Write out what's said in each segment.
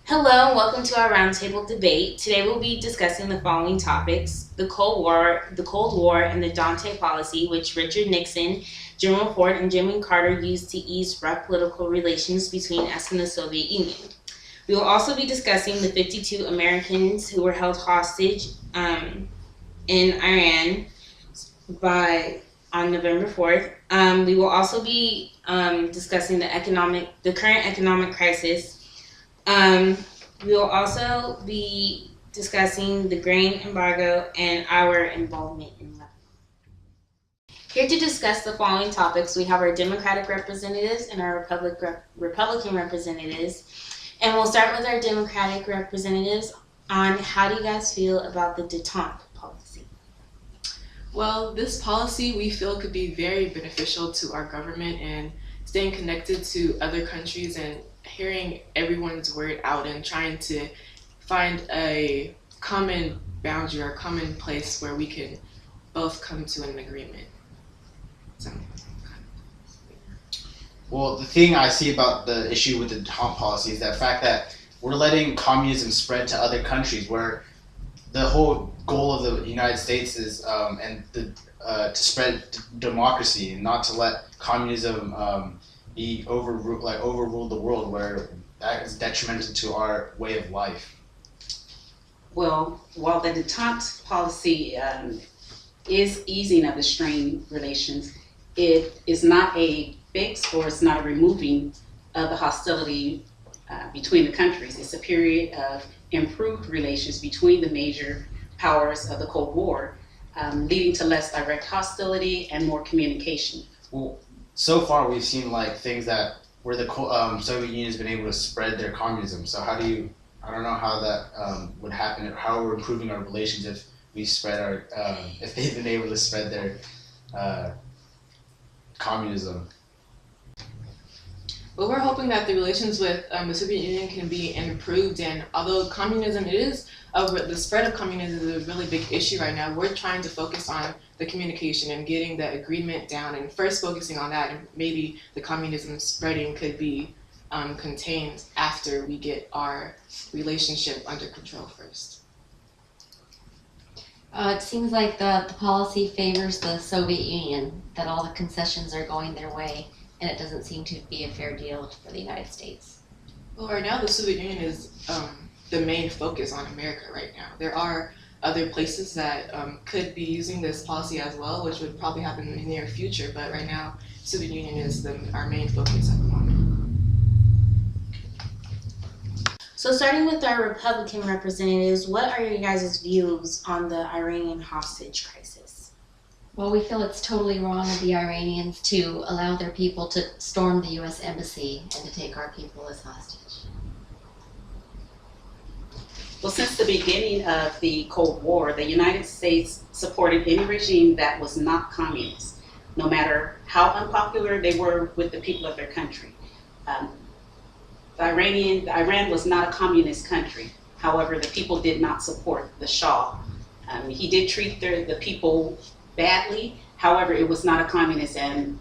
Hello and welcome to our roundtable debate. Today we'll be discussing the following topics: the Cold War, and the Dante policy, which Richard Nixon, General Ford, and Jimmy Carter used to ease rough political relations between us and the Soviet Union. We will also be discussing the 52 Americans who were held hostage in Iran on November 4th. We will also be discussing the current economic crisis. We will also be discussing the grain embargo and our involvement in that. Here to discuss the following topics, we have our Democratic representatives and our Republican representatives. And we'll start with our Democratic representatives on how do you guys feel about the détente policy? Well, this policy we feel could be very beneficial to our government and staying connected to other countries and hearing everyone's word out and trying to find a common boundary or common place where we can both come to an agreement. So. Well, the thing I see about the issue with the détente policy is the fact that we're letting communism spread to other countries, where the whole goal of the United States is to spread democracy and not to let communism overrule the world, where that is detrimental to our way of life. Well, while the détente policy is easing of the strained relations, it is not a fix or it's not a removing of the hostility between the countries. It's a period of improved relations between the major powers of the Cold War, leading to less direct hostility and more communication. Well, so far we've seen things that where the Soviet Union has been able to spread their communism. So I don't know how that would happen, how we're improving our relations if we spread if they've been able to spread their communism. Well, we're hoping that the relations with the Soviet Union can be improved, and although the spread of communism is a really big issue right now, we're trying to focus on the communication and getting the agreement down, and first focusing on that, and maybe the communism spreading could be contained after we get our relationship under control first. It seems like the policy favors the Soviet Union, that all the concessions are going their way, and it doesn't seem to be a fair deal for the United States. Well, right now the Soviet Union is the main focus on America right now. There are other places that could be using this policy as well, which would probably happen in the near future, but right now the Soviet Union is our main focus at the moment. So starting with our Republican representatives, what are your guys' views on the Iranian hostage crisis? Well, we feel it's totally wrong of the Iranians to allow their people to storm the U.S. Embassy and to take our people as hostage. Well, since the beginning of the Cold War, the United States supported any regime that was not communist, no matter how unpopular they were with the people of their country. Iran was not a communist country. However, the people did not support the Shah. He did treat the people badly. However, it was not a communist, and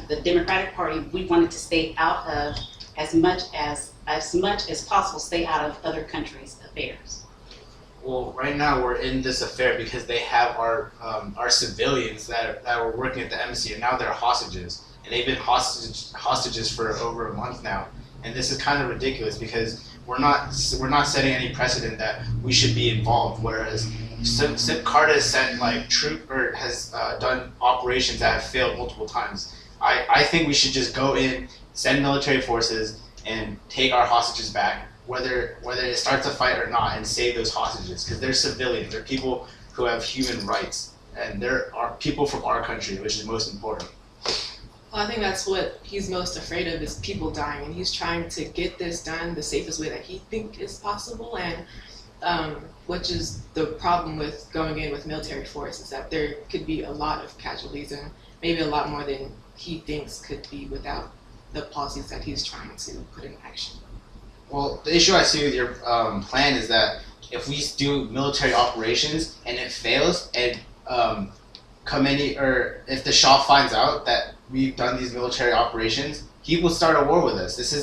the Democratic Party, we wanted to stay out of as much as possible, stay out of other countries' affairs. Well, right now we're in this affair because they have our civilians that were working at the embassy, and now they're hostages, and they've been hostages for over a month now. And this is kind of ridiculous because we're not setting any precedent that we should be involved. Whereas Carter has sent has done operations that have failed multiple times. I think we should just go in, send military forces, and take our hostages back, whether it starts a fight or not, and save those hostages, because they're civilians, they're people who have human rights, and they're people from our country, which is most important. Well, I think that's what he's most afraid of, is people dying, and he's trying to get this done the safest way that he thinks is possible, and which is the problem with going in with military force, is that there could be a lot of casualties, and maybe a lot more than he thinks could be without the policies that he's trying to put in action. Well, the issue I see with your plan is that if we do military operations and it fails, and if the Shah finds out that we've done these military operations, he will start a war with us. This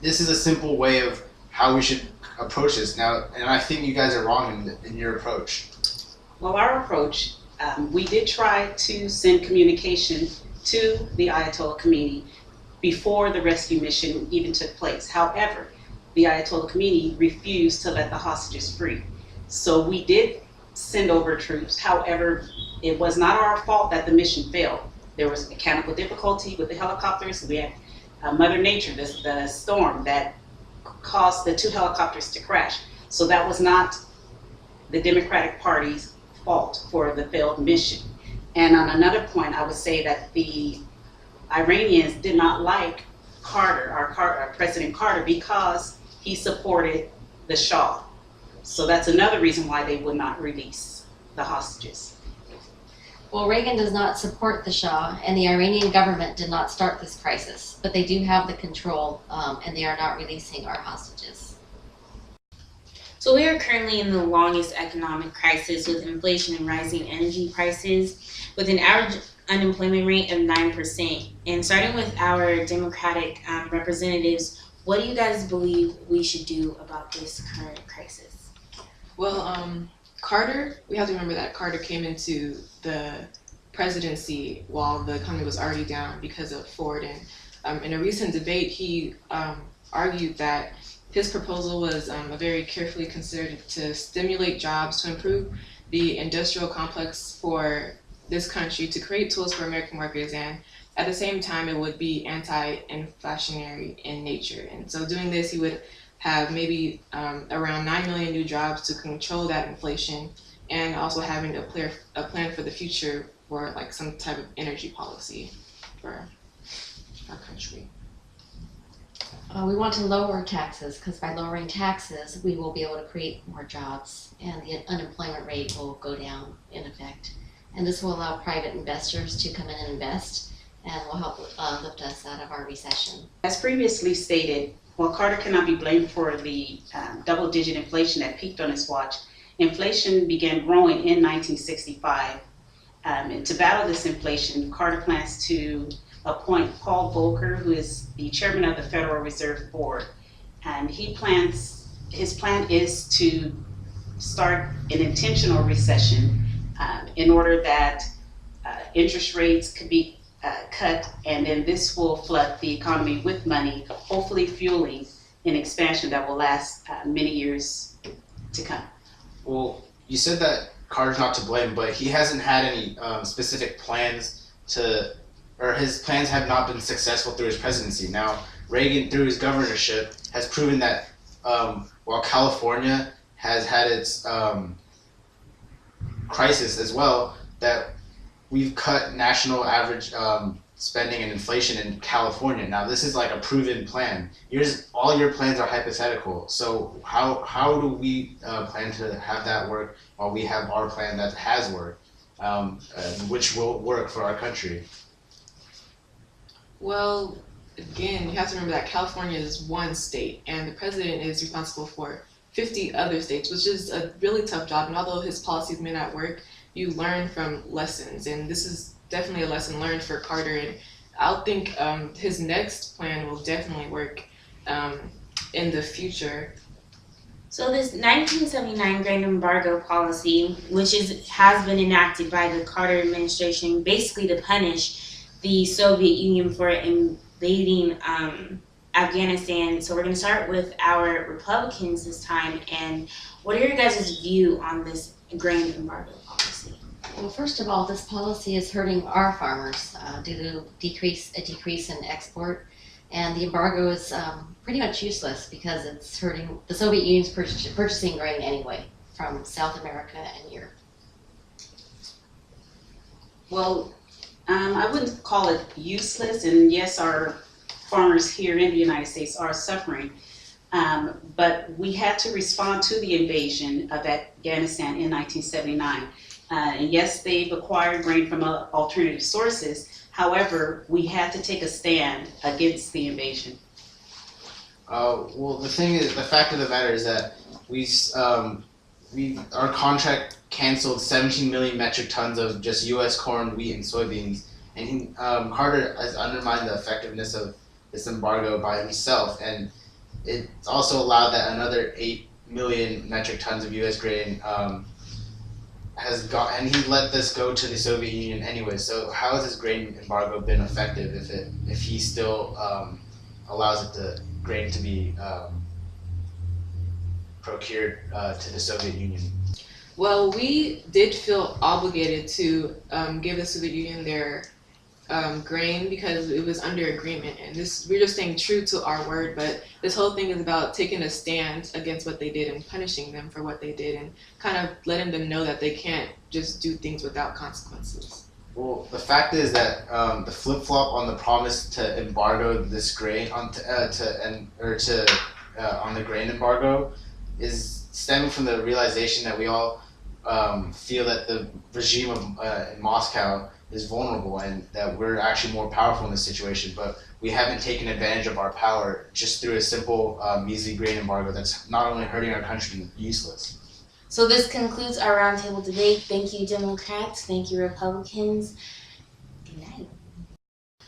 this is a simple way of how we should approach this now, and I think you guys are wrong in your approach. Well, our approach, we did try to send communication to the Ayatollah Khomeini before the rescue mission even took place. However, the Ayatollah Khomeini refused to let the hostages free. So we did send over troops. However, it was not our fault that the mission failed. There was mechanical difficulty with the helicopters. We had Mother Nature, the storm that caused the 2 helicopters to crash. So that was not the Democratic Party's fault for the failed mission. And on another point, I would say that the Iranians did not like Carter, our President Carter, because he supported the Shah. So that's another reason why they would not release the hostages. Well, Reagan does not support the Shah, and the Iranian government did not start this crisis, but they do have the control, and they are not releasing our hostages. So we are currently in the longest economic crisis with inflation and rising energy prices, with an average unemployment rate of 9%. And starting with our Democratic representatives, what do you guys believe we should do about this current crisis? Well, Carter, we have to remember that Carter came into the presidency while the economy was already down because of Ford. And in a recent debate, he argued that his proposal was a very carefully considered to stimulate jobs, to improve the industrial complex for this country, to create tools for American workers, and at the same time, it would be anti-inflationary in nature. And so doing this, he would have maybe around 9 million new jobs to control that inflation, and also having a plan for the future for like some type of energy policy for our country. We want to lower taxes, because by lowering taxes, we will be able to create more jobs, and the unemployment rate will go down in effect. And this will allow private investors to come in and invest, and will help lift us out of our recession. As previously stated, while Carter cannot be blamed for the double-digit inflation that peaked on his watch, inflation began growing in 1965. And to battle this inflation, Carter plans to appoint Paul Volcker, who is the chairman of the Federal Reserve Board. And his plan is to start an intentional recession in order that interest rates could be cut, and then this will flood the economy with money, hopefully fueling an expansion that will last many years to come. Well, you said that Carter's not to blame, but he hasn't had any specific plans or his plans have not been successful through his presidency. Now, Reagan, through his governorship, has proven that while California has had its crisis as well, that we've cut national average spending and inflation in California. Now, this is like a proven plan. All your plans are hypothetical. So how do we plan to have that work while we have our plan that has worked, which will work for our country? Well, again, you have to remember that California is one state, and the president is responsible for 50 other states, which is a really tough job. And although his policies may not work, you learn from lessons, and this is definitely a lesson learned for Carter. And I think his next plan will definitely work in the future. So this 1979 grain embargo policy, which has been enacted by the Carter administration, basically to punish the Soviet Union for invading Afghanistan. So we're going to start with our Republicans this time. And what are your guys' view on this grain embargo policy? Well, first of all, this policy is hurting our farmers due to a decrease in export, and the embargo is pretty much useless because it's hurting the Soviet Union's purchasing grain anyway from South America and Europe. Well, I wouldn't call it useless, and yes, our farmers here in the United States are suffering, but we had to respond to the invasion of Afghanistan in 1979. And yes, they've acquired grain from alternative sources. However, we had to take a stand against the invasion. Well, the fact of the matter is that our contract canceled 17 million metric tons of just U.S. corn, wheat, and soybeans, and Carter has undermined the effectiveness of this embargo by himself. And it's also allowed that another 8 million metric tons of U.S. grain has gone, and he let this go to the Soviet Union anyway. So how has this grain embargo been effective if he still allows grain to be procured to the Soviet Union? Well, we did feel obligated to give the Soviet Union their grain because it was under agreement, and we're just staying true to our word. But this whole thing is about taking a stand against what they did and punishing them for what they did, and kind of letting them know that they can't just do things without consequences. Well, the fact is that the flip flop on the promise to embargo this grain on the grain embargo is stemming from the realization that we all feel that the regime in Moscow is vulnerable and that we're actually more powerful in this situation, but we haven't taken advantage of our power just through a simple measly grain embargo that's not only hurting our country but useless. So this concludes our roundtable debate. Thank you, Democrats. Thank you, Republicans. Good night.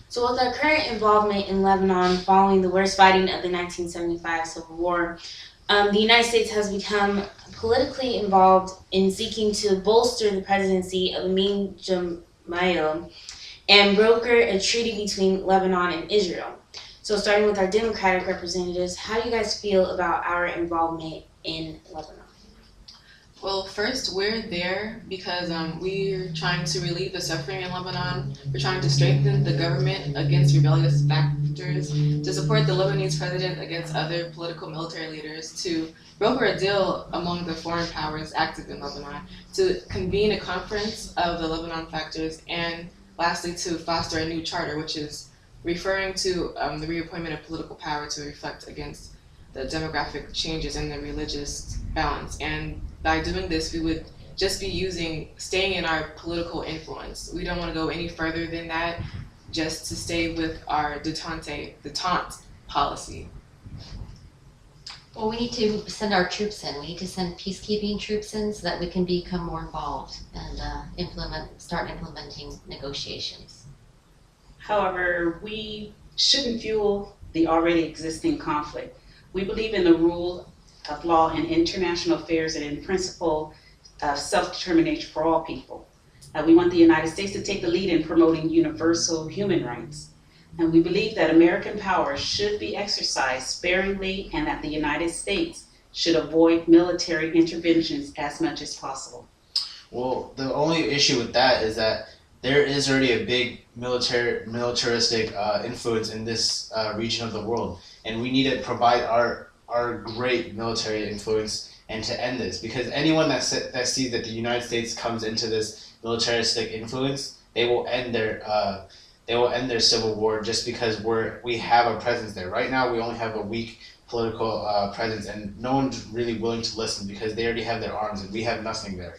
So with our current involvement in Lebanon following the worst fighting of the 1975 Civil War, the United States has become politically involved in seeking to bolster the presidency of Amin Gemayel and broker a treaty between Lebanon and Israel. So starting with our Democratic representatives, how do you guys feel about our involvement in Lebanon? Well, first, we're there because we're trying to relieve the suffering in Lebanon. We're trying to strengthen the government against rebellious factors, to support the Lebanese president against other political military leaders, to broker a deal among the foreign powers active in Lebanon, to convene a conference of the Lebanon factors, and lastly, to foster a new charter, which is referring to the reappointment of political power to reflect against the demographic changes in the religious balance. And by doing this, we would just be staying in our political influence. We don't want to go any further than that, just to stay with our detente policy. Well, we need to send our troops in. We need to send peacekeeping troops in so that we can become more involved and start implementing negotiations. However, we shouldn't fuel the already existing conflict. We believe in the rule of law in international affairs and in principle of self-determination for all people. We want the United States to take the lead in promoting universal human rights. And we believe that American power should be exercised sparingly and that the United States should avoid military interventions as much as possible. Well, the only issue with that is that there is already a big militaristic influence in this region of the world, and we need to provide our great military influence and to end this, because anyone that sees that the United States comes into this militaristic influence, they will end their civil war just because we have a presence there. Right now, we only have a weak political presence, and no one's really willing to listen because they already have their arms and we have nothing there.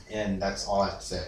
And that's all I have to say.